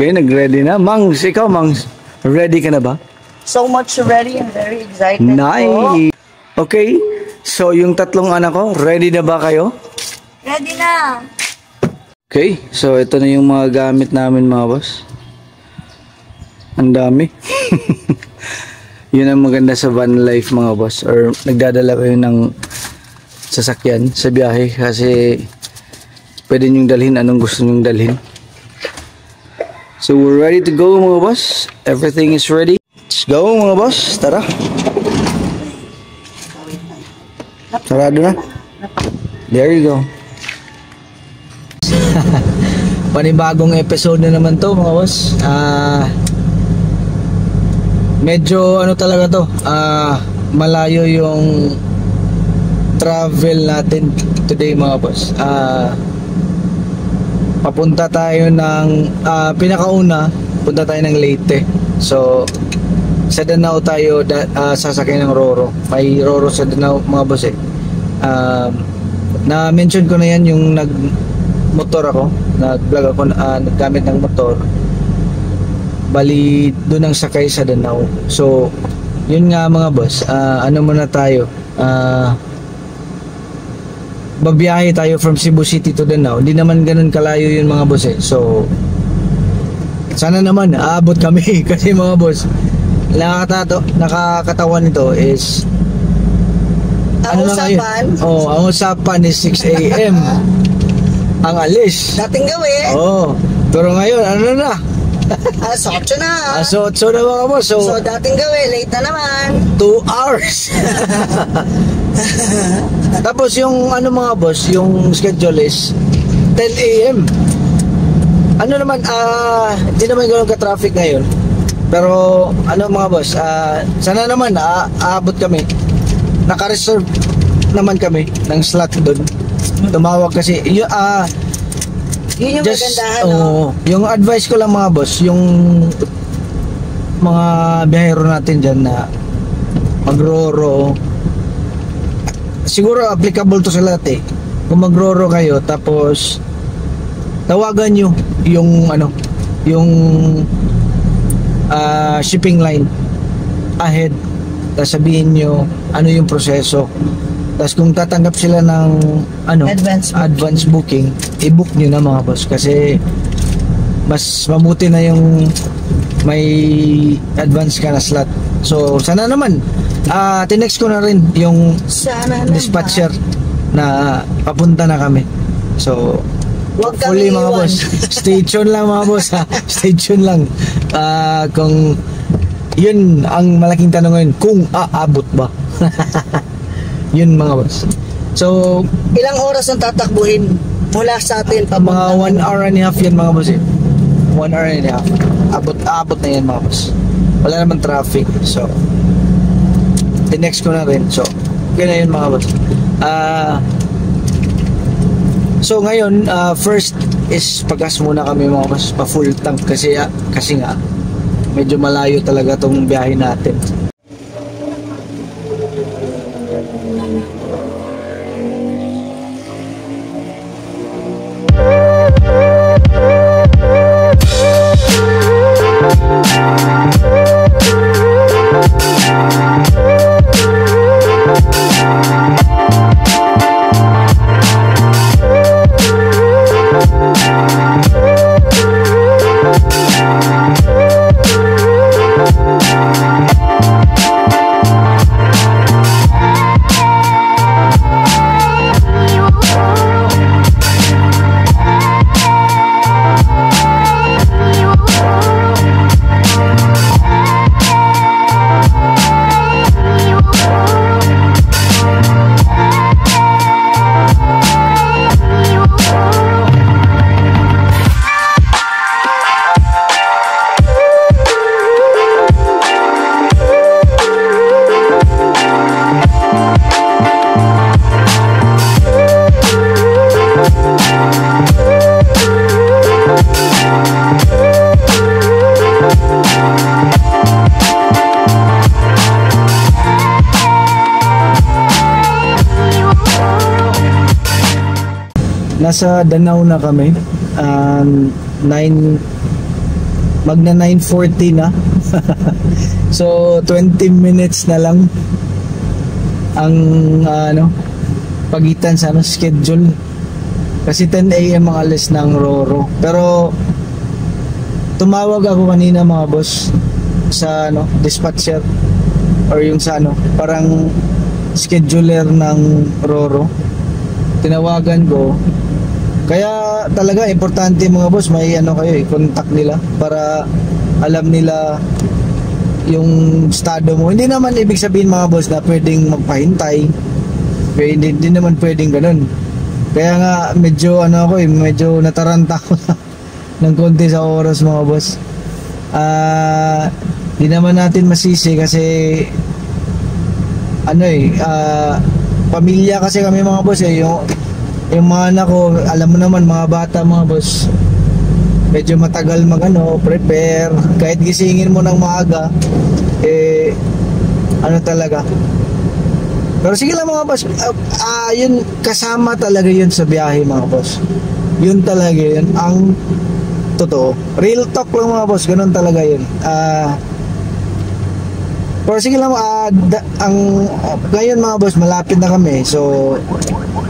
Okay, nag-ready na. Mangs, ikaw Mangs, ready ka na ba? So much ready and very excited. Nice! Okay, so yung tatlong anak ko, ready na ba kayo? Ready na! Okay, so ito na yung mga gamit namin mga boss. Ang dami. Yun ang maganda sa van life mga boss. Or nagdadala kayo ng sasakyan sa biyahe kasi pwede nyong dalhin anong gusto nyong dalhin. So we're ready to go mga boss. Everything is ready. Let's go mga boss. Tara. Sarado na. There you go. Panibagong episode na naman to mga boss. Medyo ano talaga to, malayo yung travel natin today mga boss. Papunta tayo ng pinakauna, punta tayo ng Leyte. So sa Danao tayo sasakay ng Roro. May Roro sa Danao mga boss eh. Na mention ko na yan yung nag-motor ako, nag-vlog ako, naggamit ng motor. Bali doon ang sakay sa Danao. So yun nga mga boss, ano muna tayo, babiyahe tayo from Cebu City to Danao. Hindi naman ganun kalayo yun mga boss eh. So sana naman aabot kami kasi mga boss, nakakatawan nito is Ang usapan? Ang usapan is 6 AM ang alis. Dating gawin. Pero ngayon ano na? Alas 8 na. Alas 8 na mga boss. So dating gawin, late na naman. 2 hours. Tapos yung ano mga boss, yung schedule is 10 AM. Ano naman, hindi naman gano'n ka-traffic ngayon. Pero ano mga boss, sana naman aabot kami. Naka-reserve naman kami ng slot doon. Tumawag kasi yun yung magandahan, no? Yung advice ko lang mga boss, yung mga biyahero natin dyan na mag-Roro, siguro applicable to sa lahat eh. Kung mag-Roro kayo tapos tawagan nyo yung ano, yung shipping line ahead, tapos sabihin nyo ano yung proseso. Tapos kung tatanggap sila ng ano, advance booking, i-book nyo na mga boss kasi mas mabuti na yung may advance ka na slot. So sana naman tinext ko na rin yung dispatcher na papunta na kami. So hopefully mga boss, stay tuned lang mga boss ha. Stay tuned lang. Kung yun ang malaking tanong ngayon, kung aabot ba. Yun mga boss. So ilang oras ang tatakbuhin mula sa atin mga 1 hour and a half yan mga boss eh. 1 hour and a half. Abot na yan mga boss. Wala naman traffic. So the-next ko na rin. So yun na yun mga boss. So ngayon first is pagkas muna kami mga boss, pa full tank kasi nga medyo malayo talaga tong biyahe natin. Nasa Danao na kami. 9 magna 9:40 na. So 20 minutes na lang ang pagitan sa schedule. Kasi 10 AM ang alis ng Roro. Pero tumawag ako kanina mga boss sa dispatcher or yung sa parang scheduler ng Roro. Tinawagan ko. Kaya talaga importante mga boss, may kayo contact nila para alam nila yung estado mo. Hindi naman ibig sabihin mga boss na pwedeng magpahintay. Hindi naman pwedeng ganun. Kaya nga medyo medyo nataranta ko ng konti sa oras mga boss. Di naman natin masisi kasi pamilya kasi kami mga boss yung mga anak ko, alam mo naman mga bata mga boss, medyo matagal prepare. Kahit gisingin mo ng maaga talaga. Pero sige lang mga boss, yun kasama talaga yun sa biyahe mga boss. Yun talaga yun ang totoo. Real talk lang mga boss, ganun talaga yun. Pero sige lang, ngayon mga boss, malapit na kami. So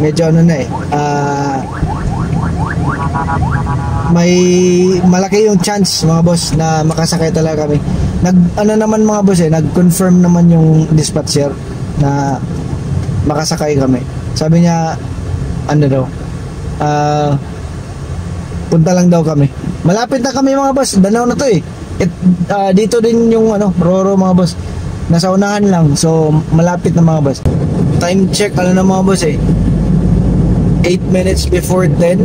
medyo may malaki yung chance mga boss na makasakay talaga kami. Naman mga boss nag-confirm naman yung dispatcher na makasakay kami. Sabi niya punta lang daw kami. Malapit na kami mga boss, Danao na to dito din yung Roro mga boss, nasa unahan lang. So malapit na mga boss. Time check na mga boss 8 minutes before 10.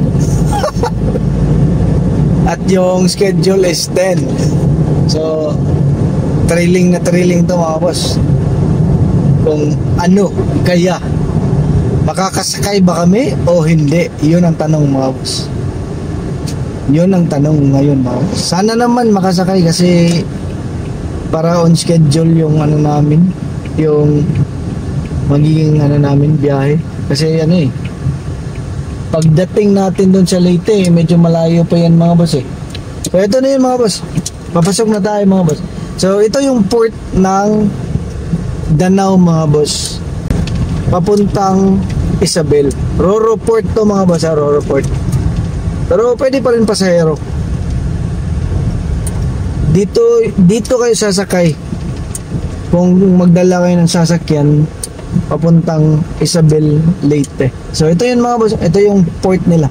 At yung schedule is 10. So thrilling na thrilling to mga boss. Kung kaya makakasakay ba kami o hindi, yun ang tanong mga boss. Yun ang tanong ngayon mga boss. Sana naman makasakay kasi para on schedule yung namin, yung magiging namin biyahe. Kasi pagdating natin doon sa Leyte medyo malayo pa yan mga boss So ito na yun mga boss, papasok na tayo mga boss. So ito yung port ng Danao mga boss, papuntang Isabel. Roro Port to mga boss, Roro Port. Pero pwede pa rin pasahero. Dito kayo sasakay kung magdala kayo ng sasakyan papuntang Isabel, Leyte. So ito yun mga boss, ito yung port nila.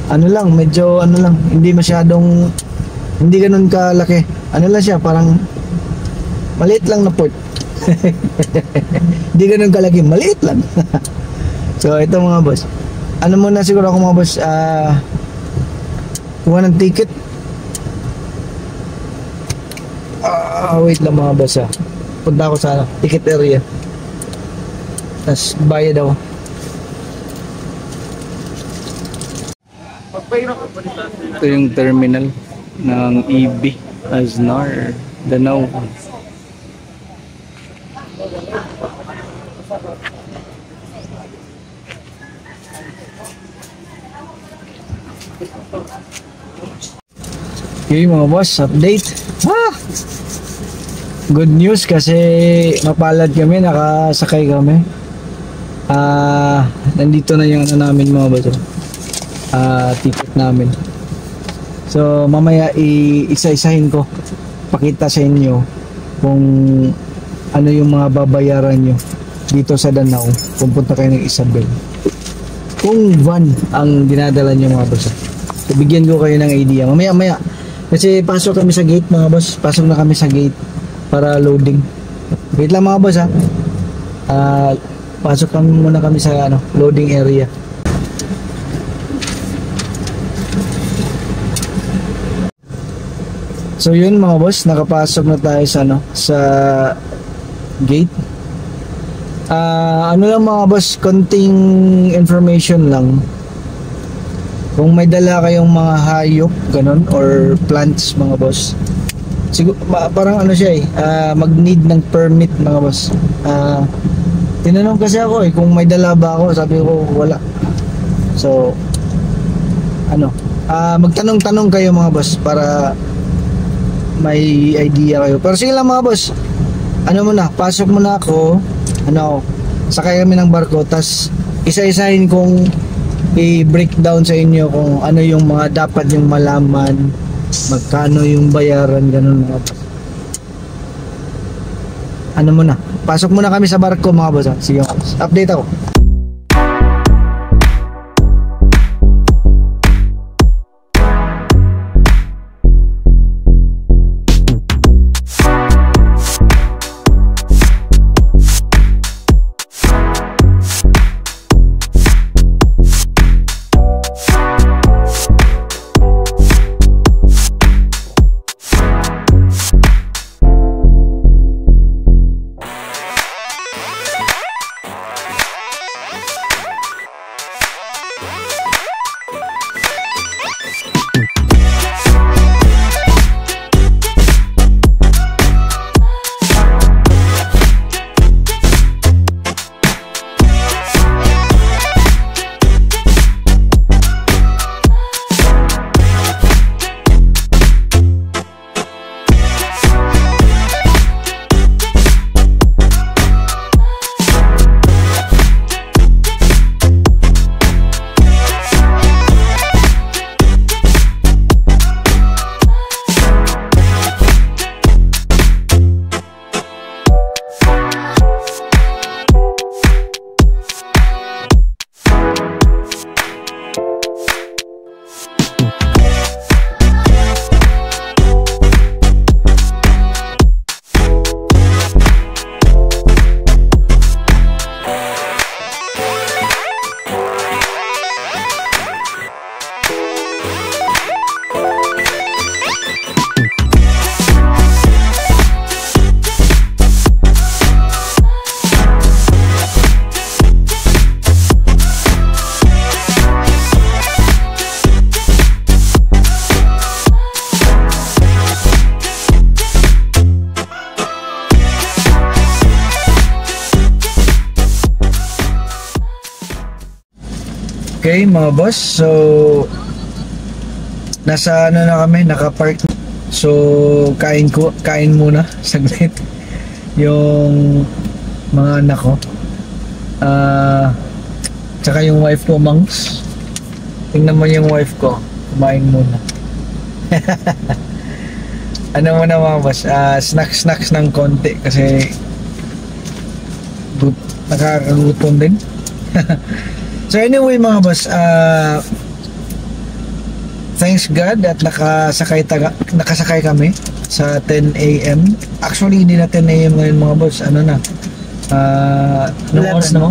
Medyo hindi masyadong, hindi ganun kalaki. Lang siya, parang maliit lang na port. Hindi ganun kalaki, maliit lang. So ito mga boss, muna siguro ako mga boss, kuha ng ticket. Wait lang mga boss punta ako sa ticket area, tapos bayad ako. Ito yung terminal ng EB Aznar Danao. Okay mga boss, update. Good news kasi mapalad kami, nakasakay kami. Nandito na yung namin mga boss. Ticket namin. So mamaya isa-isahin ko, pakita sa inyo kung ano yung mga babayaran nyo dito sa Danao kung punta kayo ng Isabel, kung van ang dinadala nyo mga boss. So bigyan ko kayo ng idea mamaya kasi pasok kami sa gate mga boss, pasok na kami sa gate para loading. Wait lang mga boss pasok muna kami sa loading area. So yun mga boss, nakapasok na tayo sa gate. Lang mga boss, konting information lang. Kung may dala kayong mga hayop ganun or plants mga boss, siguro parang siya mag-need ng permit mga boss. Tinanong kasi ako kung may dala ba ako, sabi ko wala. So magtanong-tanong kayo mga boss para may idea kayo. Pero sige lang mga boss, ano muna, pasok muna ako, sakay kami ng barko, tas isa-isahin kong i-breakdown sa inyo kung ano yung mga dapat yung malaman, magkano yung bayaran, ganun mga boss. Ano muna, pasok muna kami sa barko mga boss. Sige mga boss, update ako. Okay mga boss, so nasa na kami, nakapark. So kain muna saglit yung mga anak ko, tsaka yung wife ko, Mangs. Tingnan mo yung wife ko, kumain muna. Ano muna mga boss, snacks ng konti kasi nakakagutom din. So anyway mga boss, thanks God at nakasakay kami sa 10 AM. Actually hindi na 10 AM ngayon mga boss, ano na, anong oras na mo?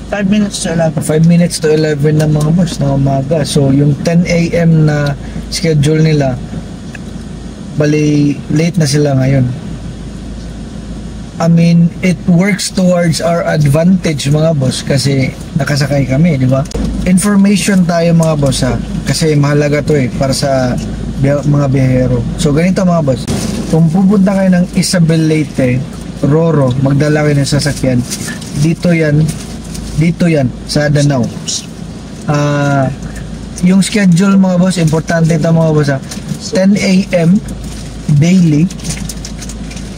5 minutes to 11. 5 minutes to 11 na mga boss na umaga. So yung 10 AM na schedule nila, bali late na sila ngayon. I mean, it works towards our advantage mga boss kasi nakasakay kami, di ba? Information tayo mga boss ha, kasi mahalaga to para sa mga biyahero. So ganito mga boss, kung pupunta kayo ng Isabel Leyte, Roro, magdala kayo ng sasakyan, dito yan sa Danao. Yung schedule mga boss, importante ito mga boss ha, 10 AM daily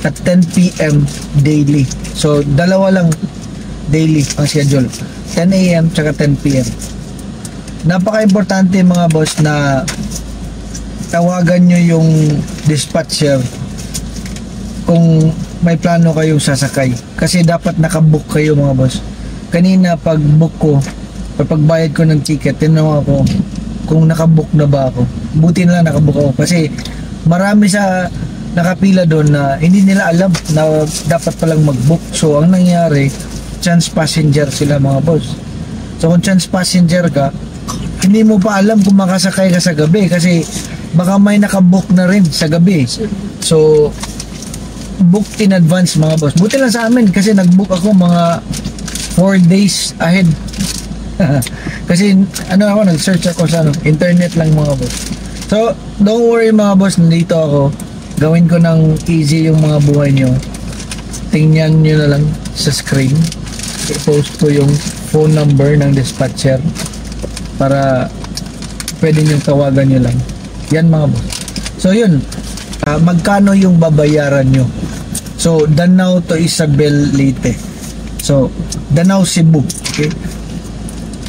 at 10 PM daily. So dalawa lang daily ang schedule, 10 AM tsaka 10 PM. Napaka-importante mga boss na tawagan nyo yung dispatcher kung may plano kayong sasakay, kasi dapat nakabook kayo mga boss. Kanina pag book ko, pagbayad ko ng ticket, tinanong ako kung nakabook na ba ako. Buti na lang nakabook ako kasi marami sa nakapila doon na hindi nila alam na dapat palang mag-book. So ang nangyari, chance passenger sila mga boss. So kung chance passenger ka, hindi mo pa alam kung makasakay ka sa gabi kasi baka may nakabook na rin sa gabi. So book in advance mga boss. Buti lang sa amin kasi nag-book ako mga 4 days ahead. Kasi ako, nag-search ako sa internet lang mga boss. So don't worry mga boss, nandito ako. Gawin ko ng easy yung mga buhay nyo. Tingnan nyo na lang sa screen. I-post ko yung phone number ng dispatcher para pwede nyo tawagan nyo lang. Yan mga boss. So yun, magkano yung babayaran nyo. So, Danao to Isabel Leyte. So, Danao Cebu. Okay?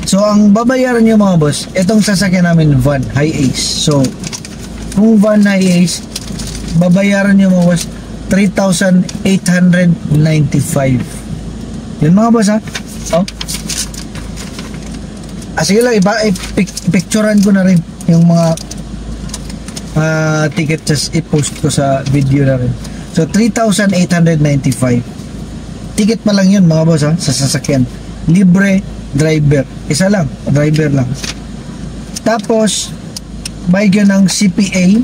So, ang babayaran nyo mga boss, itong sasakyan namin van, high ace. So, kung van high ace, babayaran nyo mga boss, 3,895. Yun mga boss ha. Oh. Sige lang, picturean ko na rin yung mga ticket, just i-post ko sa video na rin. So, 3,895. Ticket pa lang yun mga boss ha, sa sasakyan. Libre driver. Isa lang, driver lang. Tapos, bayad yun ng CPA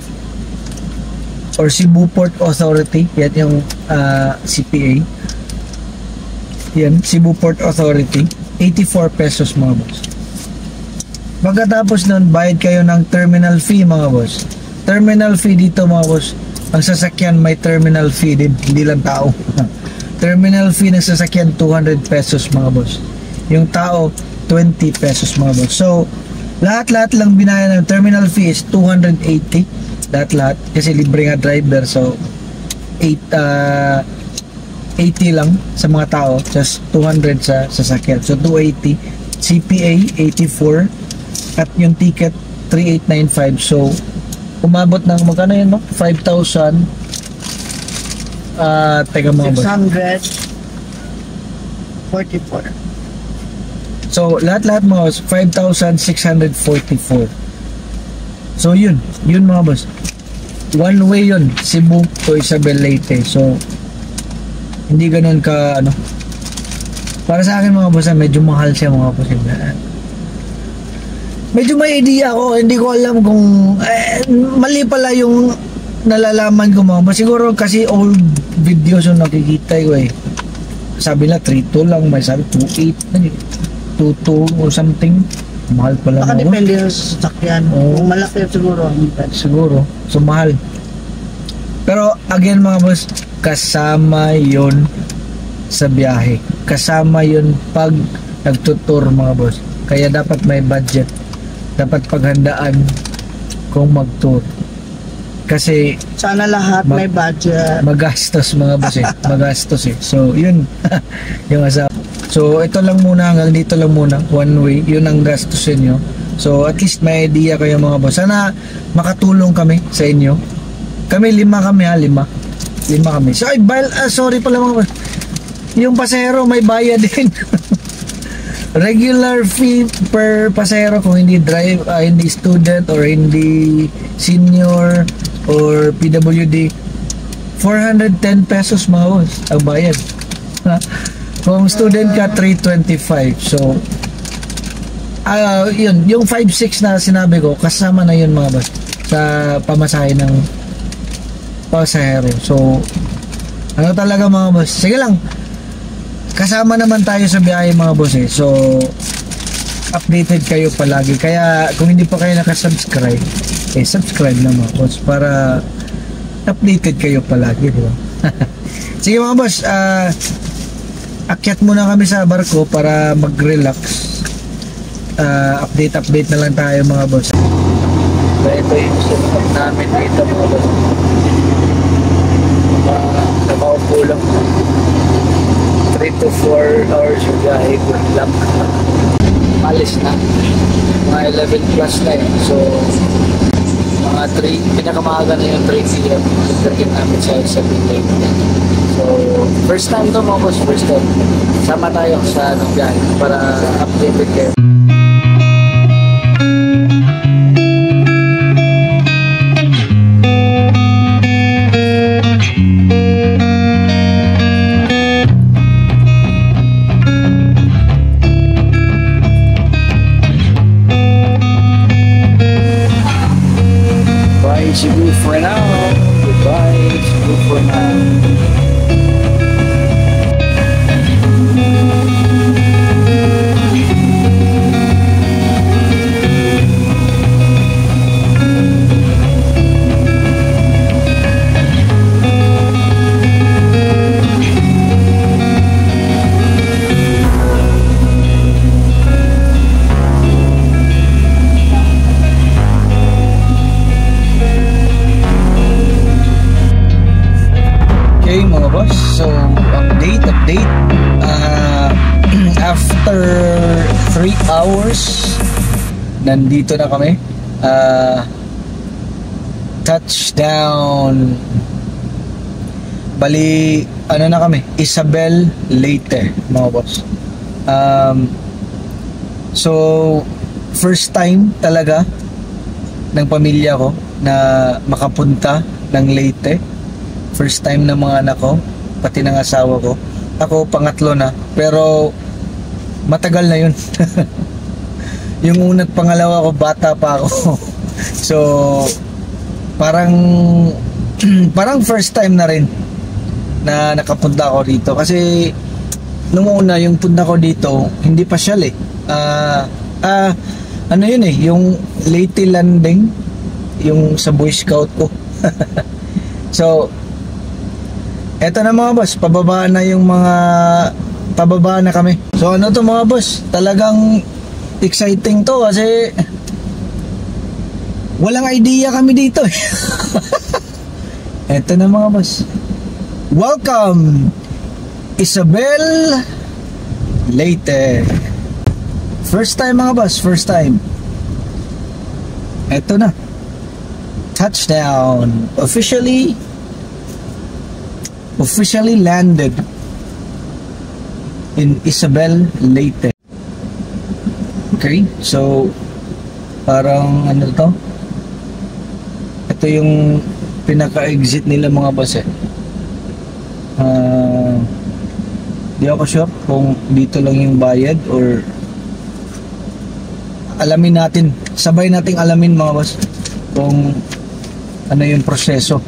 or Cebu Port Authority. Yan yung CPA. Yan, Cebu Port Authority. 84 pesos mga boss. Pagkatapos nun, bayad kayo ng terminal fee mga boss. Terminal fee dito mga boss. Ang sasakyan may terminal fee din, hindi lang tao. Terminal fee ng sasakyan 200 pesos mga boss. Yung tao 20 pesos mga boss. So lahat-lahat lang binayad ng terminal fee is 280. Lahat-lahat kasi libre nga driver. So 80 lang sa mga tao, just 200 sa sasakyan. So 280. CPA 84 at yung ticket 3895. So umabot ng magkano yun, no? 5,000 teka mga boss, 644. So lahat-lahat mga boss 5,644. So yun mga boss, one way yun, Cebu to Isabel Leyte. So hindi ganun ka ano, para sa akin mga boss, medyo mahal siya mga boss. Medyo may idea ako, hindi ko alam kung mali pala yung nalalaman ko mga boss. Siguro kasi old videos yung nakikita ko eh. Sabi na 3.2 lang, may sabi 2.8 2.2 or something. Mahal pala baka mga depende sa sasakyan. Kung malaki siguro. Siguro, so mahal. Pero again mga boss, kasama yon sa biyahe. Kasama yon pag nagtutur mga boss. Kaya dapat may budget. Dapat paghandaan kung mag-tour. Kasi sana lahat may budget. Magastos mga boss eh. Magastos eh. So yun yung asawa. So ito lang muna, hanggang dito lang muna, one way, yun ang gastusin nyo. So at least may idea kayo mga boss. Sana makatulong kami sa inyo. Kami 5 kami ha, 5 kami. So sorry pala mga boss, yung pasahero may bayad din. Regular fee per pasahero kung hindi hindi student or hindi senior or PWD, 410 pesos mga boss ang bayad. Kung student ka 325. So yun, yung 5-6 na sinabi ko, kasama na yun mga boss sa pamasahe ng pasahero. So ano talaga mga boss, sige lang, kasama naman tayo sa biyahe mga boss eh. So updated kayo palagi. Kaya kung hindi pa kayo nakasubscribe, subscribe na mga boss para updated kayo palagi, di ba? Sige mga boss, akyat muna kami sa barko para mag-relax. Update na lang tayo mga boss. Ito yung sunod namin dito mga boss. Nakaupo lang 3 to 4 hours yung biyahe, good luck. Alis na mga 11 plus na yun. So mga 3, pinakamaaga na yung 3 p.m. Pagdating namin sa Pinoy. So first time to mga boss, first time. Sama tayo sa biyahe para updated kayo. Cebu for now. Goodbye, Cebu for now. mga boss. So, update. After 3 hours, nandito na kami. Touchdown. Bali, ano na kami? Isabel Leyte, mga boss. So, first time talaga ng pamilya ko na makapunta ng Leyte. First time ng mga anak ko, pati ng asawa ko. Ako, pangatlo na. Pero, matagal na yun. Yung una't pangalawa ko, bata pa ako. So, parang first time na rin na nakapunta ako dito. Kasi, nung una, yung punta ko dito, hindi pa siya ano yun yung Leyte Landing, yung sa Boy Scout ko. So, eto na mga boss, pababa na kami. So ano to mga boss, talagang exciting to kasi walang idea kami dito. Eto na mga boss. Welcome, Isabel Leyte. First time mga boss, first time. Eto na. Touchdown. Officially landed in Isabel Leyte. Okay, so parang ano to? Ito yung pinaka-exit nila mga boss di ako sure kung dito lang yung bayad or alamin natin, sabay nating alamin mga boss kung ano yung proseso.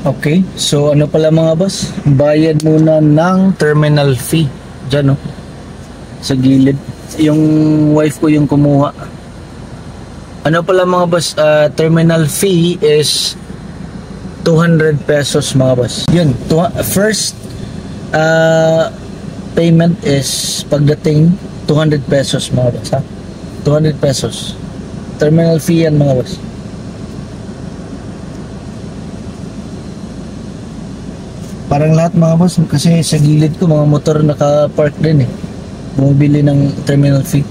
Okay, so ano pala mga boss, bayad muna ng terminal fee dyan sa gilid. Yung wife ko yung kumuha. Ano pala mga boss, terminal fee is 200 pesos mga boss. Yun, first payment is pagdating 200 pesos mga boss, ha? 200 pesos. Terminal fee yan mga boss. Parang lahat mga boss, kasi sa gilid ko mga motor naka-park din bumibili ng terminal fee.